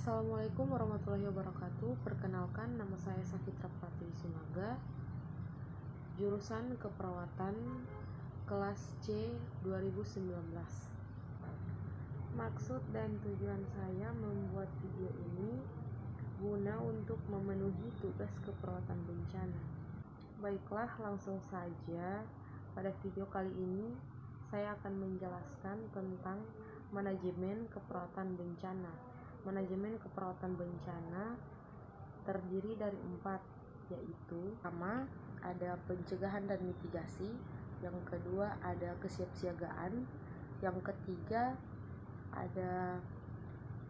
Assalamualaikum warahmatullahi wabarakatuh. Perkenalkan, nama saya Safitra Pratiwi Sunaga, jurusan Keperawatan kelas C 2019. Maksud dan tujuan saya membuat video ini guna untuk memenuhi tugas keperawatan bencana. Baiklah, langsung saja. Pada video kali ini saya akan menjelaskan tentang manajemen keperawatan bencana. Manajemen keperawatan bencana terdiri dari 4, yaitu pertama ada pencegahan dan mitigasi, yang kedua ada kesiapsiagaan, yang ketiga ada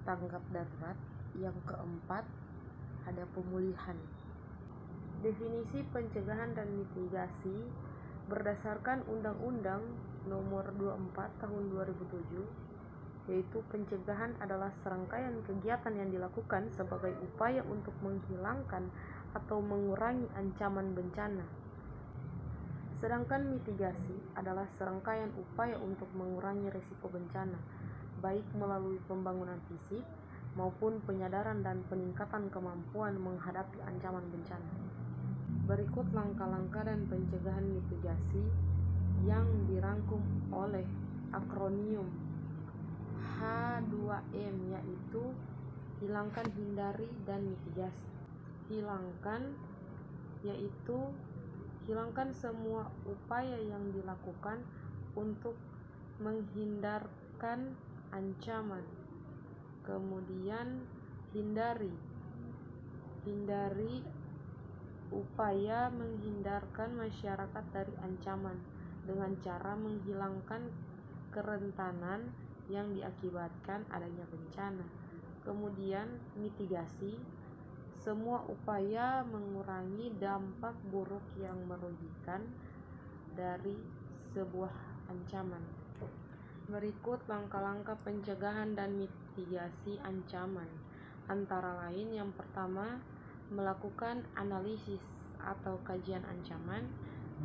tanggap darurat, yang keempat ada pemulihan. Definisi pencegahan dan mitigasi berdasarkan Undang-Undang Nomor 24 Tahun 2007, yaitu pencegahan adalah serangkaian kegiatan yang dilakukan sebagai upaya untuk menghilangkan atau mengurangi ancaman bencana. Sedangkan mitigasi adalah serangkaian upaya untuk mengurangi risiko bencana, baik melalui pembangunan fisik maupun penyadaran dan peningkatan kemampuan menghadapi ancaman bencana. Berikut langkah-langkah dan pencegahan mitigasi yang dirangkum oleh akronim H2M, yaitu hilangkan, hindari, dan mitigasi. Hilangkan yaitu hilangkan semua upaya yang dilakukan untuk menghindarkan ancaman. Kemudian hindari upaya menghindarkan masyarakat dari ancaman dengan cara menghilangkan kerentanan yang diakibatkan adanya bencana. Kemudian mitigasi, semua upaya mengurangi dampak buruk yang merugikan dari sebuah ancaman. Berikut langkah-langkah pencegahan dan mitigasi ancaman. Antara lain, yang pertama, melakukan analisis atau kajian ancaman.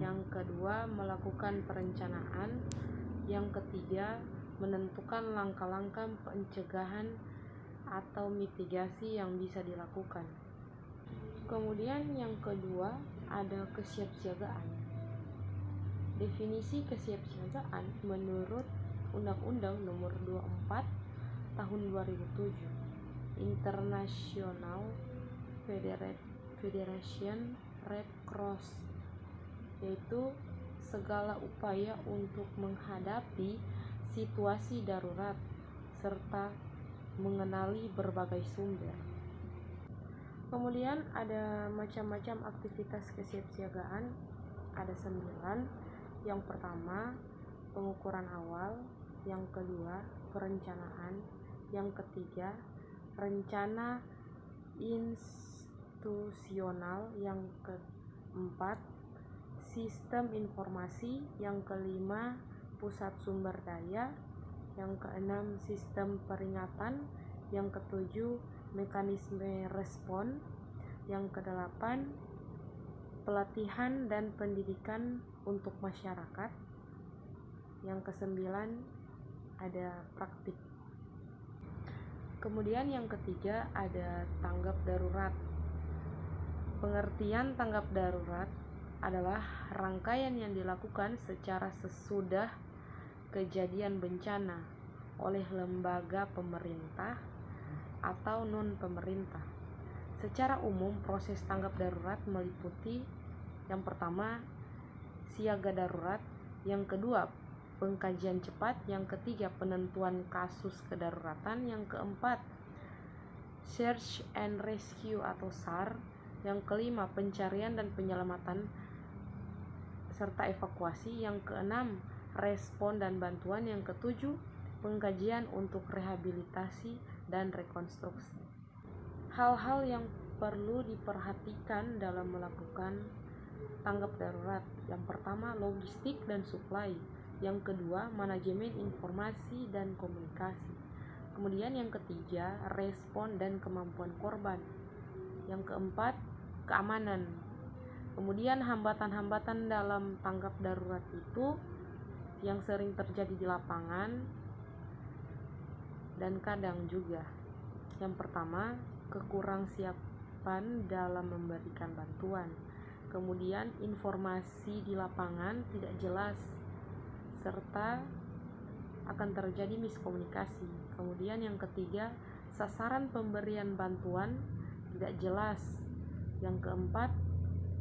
Yang kedua, melakukan perencanaan. Yang ketiga, menentukan langkah-langkah pencegahan atau mitigasi yang bisa dilakukan. Kemudian yang kedua ada kesiapsiagaan. Definisi kesiapsiagaan menurut Undang-Undang Nomor 24 Tahun 2007, International Federation Red Cross, yaitu segala upaya untuk menghadapi situasi darurat serta mengenali berbagai sumber. Kemudian ada macam-macam aktivitas kesiapsiagaan, ada 9. Yang pertama, pengukuran awal. Yang kedua, perencanaan. Yang ketiga, rencana institusional. Yang keempat, sistem informasi. Yang kelima, pusat sumber daya. Yang keenam, sistem peringatan. Yang ketujuh, mekanisme respon. Yang kedelapan, pelatihan dan pendidikan untuk masyarakat. Yang kesembilan, ada praktik. Kemudian yang ketiga ada tanggap darurat. Pengertian tanggap darurat adalah rangkaian yang dilakukan secara sesudah kejadian bencana oleh lembaga pemerintah atau non-pemerintah. Secara umum, proses tanggap darurat meliputi yang pertama, siaga darurat, yang kedua, pengkajian cepat, yang ketiga, penentuan kasus kedaruratan, yang keempat, search and rescue atau SAR, yang kelima, pencarian dan penyelamatan serta evakuasi, yang keenam, respon dan bantuan, yang ketujuh, pengkajian untuk rehabilitasi dan rekonstruksi. Hal-hal yang perlu diperhatikan dalam melakukan tanggap darurat. Yang pertama, logistik dan suplai. Yang kedua, manajemen informasi dan komunikasi. Kemudian yang ketiga, respon dan kemampuan korban. Yang keempat, keamanan. Kemudian hambatan-hambatan dalam tanggap darurat itu yang sering terjadi di lapangan dan kadang juga Yang pertama, kekurangsiapan dalam memberikan bantuan. Kemudian informasi di lapangan tidak jelas serta akan terjadi miskomunikasi. Kemudian yang ketiga, sasaran pemberian bantuan tidak jelas. Yang keempat,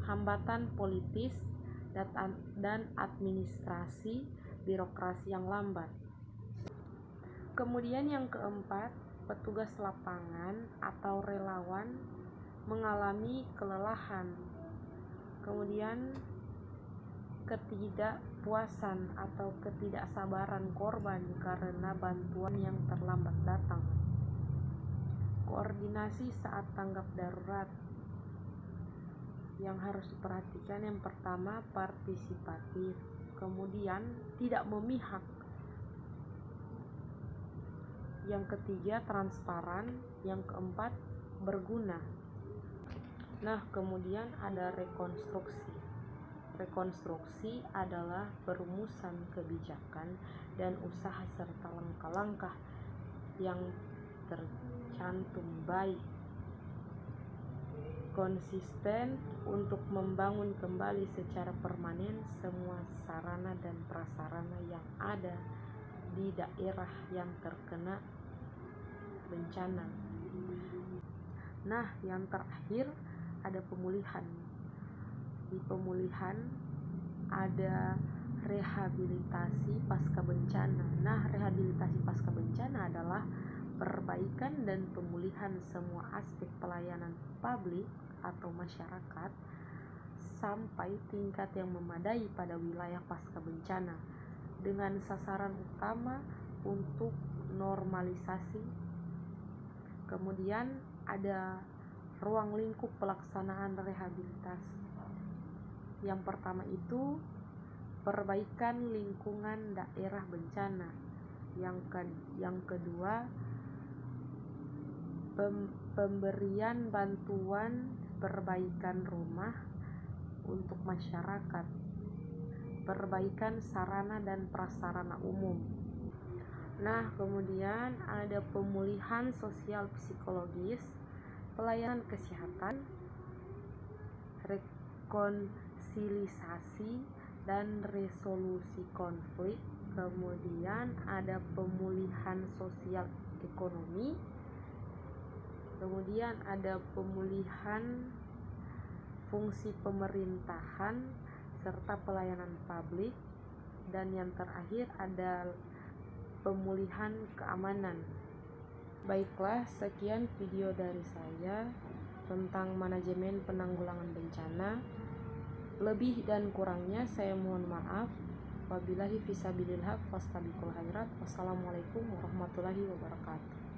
hambatan politis dan administrasi birokrasi yang lambat. Kemudian yang keempat, petugas lapangan atau relawan mengalami kelelahan. Kemudian ketidakpuasan atau ketidaksabaran korban karena bantuan yang terlambat datang. Koordinasi saat tanggap darurat yang harus diperhatikan, yang pertama partisipatif, kemudian tidak memihak, yang ketiga transparan, yang keempat berguna. Nah, kemudian ada rekonstruksi. Rekonstruksi adalah perumusan kebijakan dan usaha serta langkah-langkah yang tercantum baik konsisten untuk membangun kembali secara permanen semua sarana dan prasarana yang ada di daerah yang terkena bencana. Nah, yang terakhir ada pemulihan. Di pemulihan ada rehabilitasi pasca bencana. Nah, rehabilitasi pasca bencana adalah perbaikan dan pemulihan semua aspek pelayanan publik atau masyarakat sampai tingkat yang memadai pada wilayah pasca bencana dengan sasaran utama untuk normalisasi. Kemudian ada ruang lingkup pelaksanaan rehabilitasi. Yang pertama itu perbaikan lingkungan daerah bencana. Yang kedua, pemberian bantuan perbaikan rumah untuk masyarakat, perbaikan sarana dan prasarana umum. Nah, kemudian ada pemulihan sosial psikologis, pelayanan kesehatan, rekonsiliasi dan resolusi konflik. Kemudian ada pemulihan sosial ekonomi. Kemudian ada pemulihan fungsi pemerintahan serta pelayanan publik, dan yang terakhir ada pemulihan keamanan. Baiklah, sekian video dari saya tentang manajemen penanggulangan bencana. Lebih dan kurangnya saya mohon maaf. Wabillahi fisabilillah, fastabiqul khairat. Wassalamualaikum warahmatullahi wabarakatuh.